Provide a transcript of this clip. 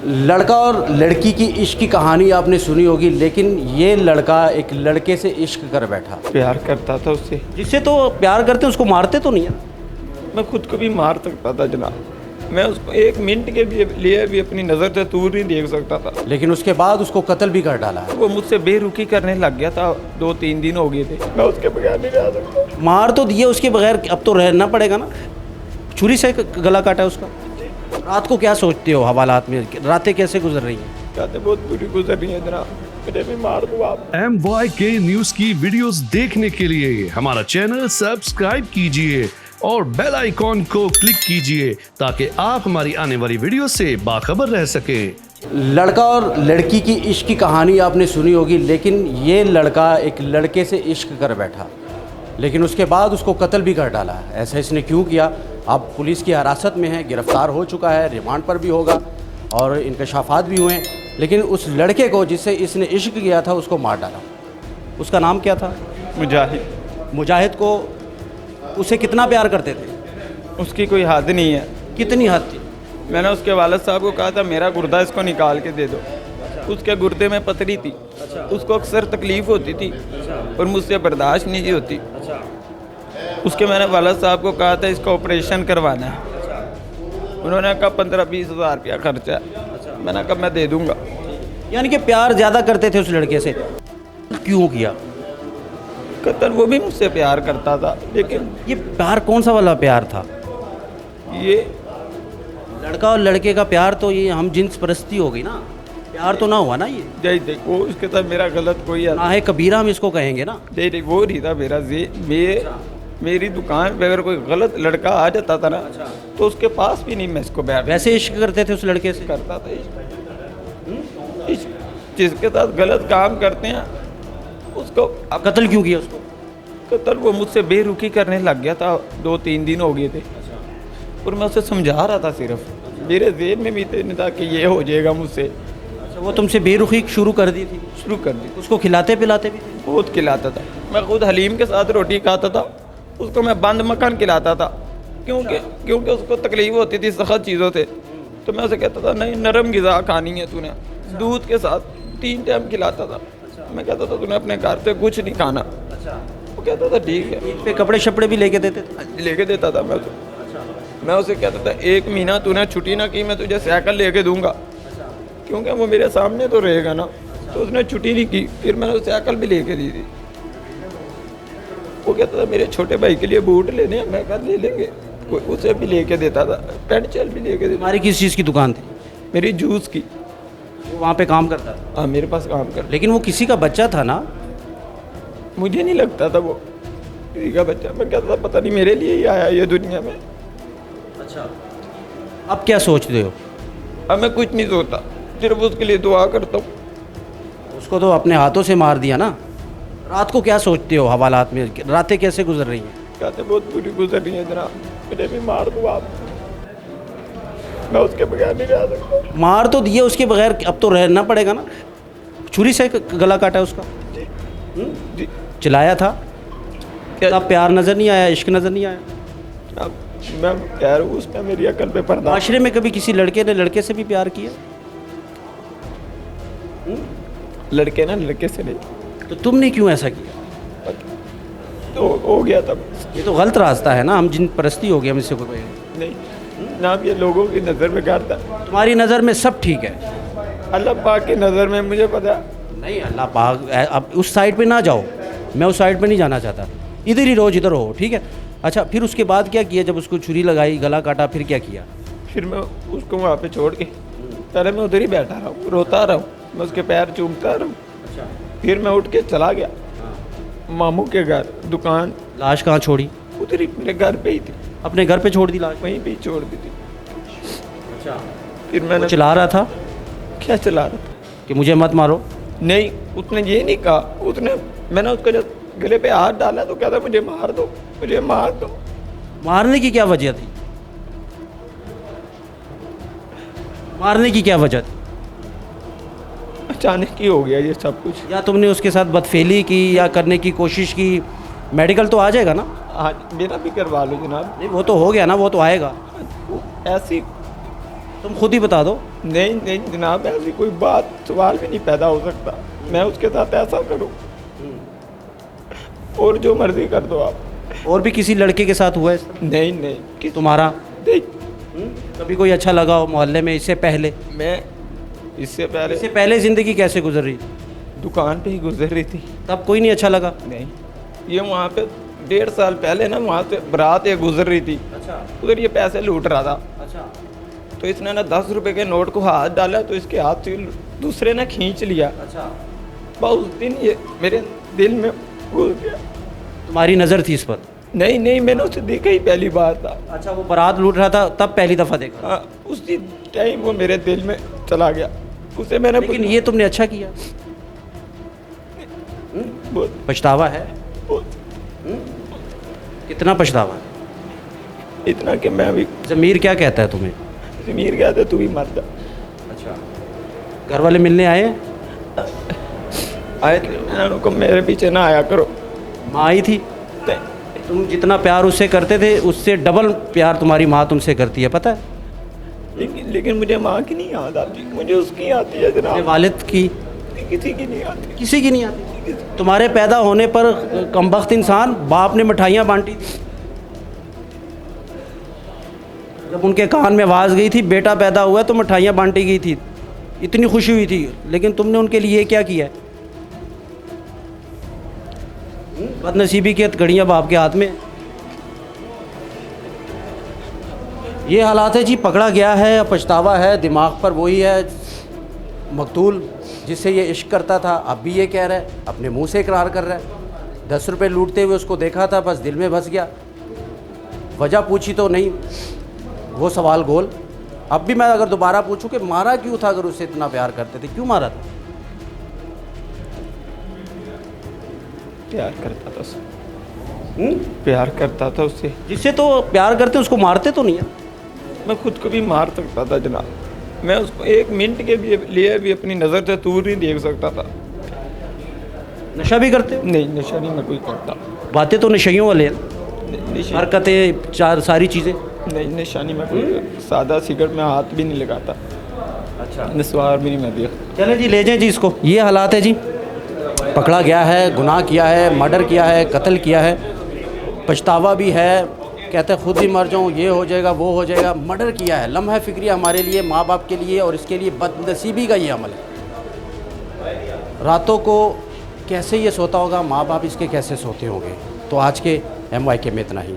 लड़का और लड़की की इश्क की कहानी आपने सुनी होगी, लेकिन ये लड़का एक लड़के से इश्क कर बैठा। प्यार करता था उससे। जिससे तो प्यार करते उसको मारते तो नहीं है? मैं खुद को भी मार सकता था जनाब। मैं उसको एक मिनट के लिए भी अपनी नज़र से दूर नहीं देख सकता था। लेकिन उसके बाद उसको कत्ल भी कर डाला है। वो मुझसे बेरुखी करने लग गया था। 2-3 दिन हो गए थे। मैं उसके बगैर नहीं रह सकता। मार तो दिए उसके बगैर, अब तो रहना पड़ेगा ना। छुरी से गला काटा उसका। रात को क्या सोचते हो हवालात में? रातें कैसे गुजर रही हैं? रातें बहुत बुरी गुजर रही हैं जनाब। मुझे भी मार दो आप। MYK न्यूज की वीडियोस देखने के लिए हमारा चैनल सब्सक्राइब कीजिए और बेल आइकॉन को क्लिक कीजिए ताकि आप हमारी आने वाली वीडियो से बाखबर रह सकें। लड़का और लड़की की इश्क की कहानी आपने सुनी होगी, लेकिन ये लड़का एक लड़के से इश्क कर बैठा, लेकिन उसके बाद उसको कत्ल भी कर डाला। ऐसा इसने क्यों किया? अब पुलिस की हिरासत में है, गिरफ्तार हो चुका है, रिमांड पर भी होगा और इंकशाफात भी हुए। लेकिन उस लड़के को जिससे इसने इश्क किया था उसको मार डाला। उसका नाम क्या था? मुजाहिद। मुजाहिद को उसे कितना प्यार करते थे? उसकी कोई हद नहीं है। कितनी हद थी? मैंने उसके वालिद साहब को कहा था मेरा गुर्दा इसको निकाल के दे दो। उसके गुर्दे में पथरी थी। उसको अक्सर तकलीफ़ होती थी और मुझसे बर्दाश्त नहीं होती। उसके मैंने वालिद साहब को कहा था इसका ऑपरेशन करवाना है। उन्होंने कहा 15-20 हज़ार रुपया खर्चा है। मैंने कहा मैं दे दूँगा। यानी कि प्यार ज़्यादा करते थे उस लड़के से। क्यों किया कत्ल? वो भी मुझसे प्यार करता था। लेकिन ये प्यार कौन सा वाला प्यार था? ये लड़का और लड़के का प्यार तो ये हम जिन्स परस्ती हो गई ना। प्यार तो ना हुआ ना ये। जय जय वो उसके साथ मेरा गलत कोई है ना है कबीरा हम इसको कहेंगे ना। जय जय वो नहीं था मेरा मेरी दुकान पे अगर कोई गलत लड़का आ जाता था ना तो उसके पास भी नहीं मैं इसको बैठ। वैसे इश्क करते थे उस लड़के से? करता था इश्क। जिसके साथ गलत काम करते हैं उसको अब कत्ल क्यों किया उसको? कत्ल वो मुझसे बेरुखी करने लग गया था। 2-3 दिन हो गए थे और मैं उसे समझा रहा था। सिर्फ मेरे जेहन में भी नहीं था कि ये हो जाएगा मुझसे। अच्छा, वो तुमसे बेरुखी शुरू कर दी थी? शुरू कर दी। उसको खिलाते पिलाते भी थे? बहुत खिलाता था। मैं खुद हलीम के साथ रोटी खाता था। उसको मैं बंद मक्खन खिलाता था क्योंकि उसको तकलीफ होती थी सख्त चीज़ों से। तो मैं उसे कहता था नहीं नरम ग़िज़ा खानी है तूने। दूध के साथ 3 टाइम खिलाता था। मैं कहता था तूने अपने घर से कुछ नहीं खाना। वो कहता था ठीक है। ईद पे कपड़े शपड़े भी लेके देते थे? लेके देता था मैं उसे। मैं उसे कहता था 1 महीना तूने छुट्टी ना की मैं तुझे साइकिल लेके दूंगा क्योंकि वो मेरे सामने तो रहेगा ना। तो उसने छुट्टी नहीं की। फिर मैंने उसे साइकिल भी लेके दी थी। वो कहता था मेरे छोटे भाई के लिए बूट लेने हैं। मैं कहा ले लेंगे। कोई उसे भी लेके देता था। पेंट शर्ट भी लेके देता। हमारी किस चीज़ की दुकान थी? मेरी जूस की। वो वहाँ पे काम करता था? हाँ मेरे पास काम कर। लेकिन वो किसी का बच्चा था ना? मुझे नहीं लगता था वो किसी का बच्चा। मैं कहता था पता नहीं मेरे लिए ही आया ये दुनिया में। अच्छा, अब क्या सोचते हो? अब मैं कुछ नहीं सोचता। सिर्फ उसके लिए दुआ करता हूँ। उसको तो अपने हाथों से मार दिया ना। रात को क्या सोचते हो हवालात में? रातें कैसे गुजर रही हैं? रातें बहुत बुरी गुजर रही हैं जनाब। मुझे भी मार दो आप। मैं उसके बगैर नहीं रह सकता। मार तो दिए उसके बगैर, अब तो रहना पड़ेगा ना। छुरी से गला काटा उसका? जी चिल्लाया था? क्या? तब प्यार नज़र नहीं आया, इश्क नज़र नहीं आया? अब मैं कह रहा हूँ उसमें मेरी अकल पे पर्दा। माशरे में कभी किसी लड़के ने लड़के से भी प्यार किया? लड़के ना लड़के से नहीं। तो तुमने क्यों ऐसा किया? तो हो गया तब। ये तो गलत रास्ता है ना। हम जिन परस्ती हो गए, हम इससे कोई नहीं ना ये लोगों की नज़र में करता। तुम्हारी नज़र में सब ठीक है। अल्लाह पाक की नज़र में मुझे पता नहीं, अल्लाह पाक अब उस साइड पे ना जाओ। मैं उस साइड पे नहीं जाना चाहता। इधर ही रोज इधर हो, ठीक है? अच्छा, फिर उसके बाद क्या किया? जब उसको छुरी लगाई, गला काटा, फिर क्या किया? फिर मैं उसको वहाँ पे छोड़ के पहले मैं उधर ही बैठा रहा हूँ, रोता रहा हूँ। मैं उसके पैर चूमता रहा हूँ। फिर मैं उठ के चला गया मामू के घर। दुकान लाश कहाँ छोड़ी? उधर ही मेरे घर पे ही थी। अपने घर पे छोड़ दी लाश? वहीं पे ही छोड़ दी थी। अच्छा। फिर मैंने चिल्ला रहा था क्या चला रहा था कि मुझे मत मारो? नहीं उसने ये नहीं कहा। उसने मैंने उसके जब गले पे हाथ डाला तो कहता मुझे मार दो, मुझे मार दो। मारने की क्या वजह थी? मारने की क्या वजह थी? अचानक ही हो गया ये सब कुछ। या तुमने उसके साथ बदफेली की या करने की कोशिश की? मेडिकल तो आ जाएगा ना? हाँ मेरा भी करवा लो जनाब। नहीं, वो तो हो गया ना, वो तो आएगा। ऐसी तुम खुद ही बता दो। नहीं नहीं जनाब, ऐसी कोई बात सवाल भी नहीं पैदा हो सकता। मैं उसके साथ ऐसा करूं और जो मर्जी कर दो आप। और भी किसी लड़के के साथ हुआ है? नहीं नहीं तुम्हारा नहीं, कभी कोई अच्छा लगा हो मोहल्ले में इससे पहले? मैं इससे पहले ज़िंदगी कैसे गुजर रही? दुकान पे ही गुजर रही थी। तब कोई नहीं अच्छा लगा? नहीं, ये वहाँ पे 1.5 साल पहले ना वहाँ से बारात एक गुजर रही थी। अच्छा उधर ये पैसे लूट रहा था, अच्छा। तो इसने ना 10 रुपए के नोट को हाथ डाला तो इसके हाथ से दूसरे ने खींच लिया। अच्छा, बस उस दिन ये मेरे दिल में घुस गया। तुम्हारी नज़र थी इस पर? नहीं नहीं, मैंने उसे देखा ही पहली बार था। अच्छा, वो बारात लूट रहा था तब पहली दफ़ा देखा? हाँ, उसी टाइम वो मेरे दिल में चला गया। उसे मैंने लेकिन ये तुमने अच्छा किया। बहुत पछतावा है? कितना पछतावा? इतना कि मैं भी ज़मीर क्या कहता है तुम्हें? ज़मीर गया था, तू भी मर जा। अच्छा, घर वाले मिलने आए? आए थे, मैंने उनको मेरे पीछे ना आया करो। माँ आई थी? तुम जितना प्यार उससे करते थे उससे डबल प्यार तुम्हारी माँ तुमसे करती है, पता है? लेकिन मुझे माँ की नहीं याद आती, मुझे उसकी आती है अपने जनाब। वालिद की? किसी की नहीं आती। किसी की नहीं आती? तुम्हारे पैदा होने पर कमबख्त इंसान बाप ने मिठाइयाँ बांटी थी। जब उनके कान में आवाज़ गई थी बेटा पैदा हुआ है तो मिठाइयाँ बांटी गई थी, इतनी खुशी हुई थी, लेकिन तुमने उनके लिए क्या किया है? बदनसीबी की घड़ियाँ बाप के हाथ में। ये हालात है जी, पकड़ा गया है, पछतावा है, दिमाग पर वही है मकतूल जिससे ये इश्क करता था। अब भी ये कह रहा है, अपने मुंह से इकरार कर रहा है। 10 रुपये लूटते हुए उसको देखा था, बस दिल में बस गया। वजह पूछी तो नहीं, वो सवाल गोल। अब भी मैं अगर दोबारा पूछूं कि मारा क्यों था, अगर उससे इतना प्यार करते थे क्यों मारा था? प्यार करता था उससे। प्यार करता था उससे। जिससे तो प्यार करते उसको मारते तो नहीं है? मैं खुद को भी मार सकता था जनाब। मैं उसको 1 मिनट के लिए भी अपनी नज़र से दूर नहीं देख सकता था। नशा भी करते हो? नहीं, नशा नहीं मैं कोई करता। बातें तो नशइयों वाले हैं, नशा हरकतें सारी चीज़ें। नहीं, नशा नहीं मैं कोई। सादा सिगरेट में हाथ भी नहीं लगाता। अच्छा, नस्वार भी नहीं मैं देखता। चले जी, ले जाएं जी इसको। ये हालात है जी, पकड़ा गया है, गुनाह किया है, मर्डर किया है, कत्ल किया है, पछतावा भी है, कहते हैं खुद ही मर जाऊँ, ये हो जाएगा वो हो जाएगा। मर्डर किया है, लम्हा फ़िक्री हमारे लिए, माँ बाप के लिए, और इसके लिए बदनसीबी का ये अमल है। रातों को कैसे ये सोता होगा, माँ बाप इसके कैसे सोते होंगे। तो आज के MYK में इतना ही।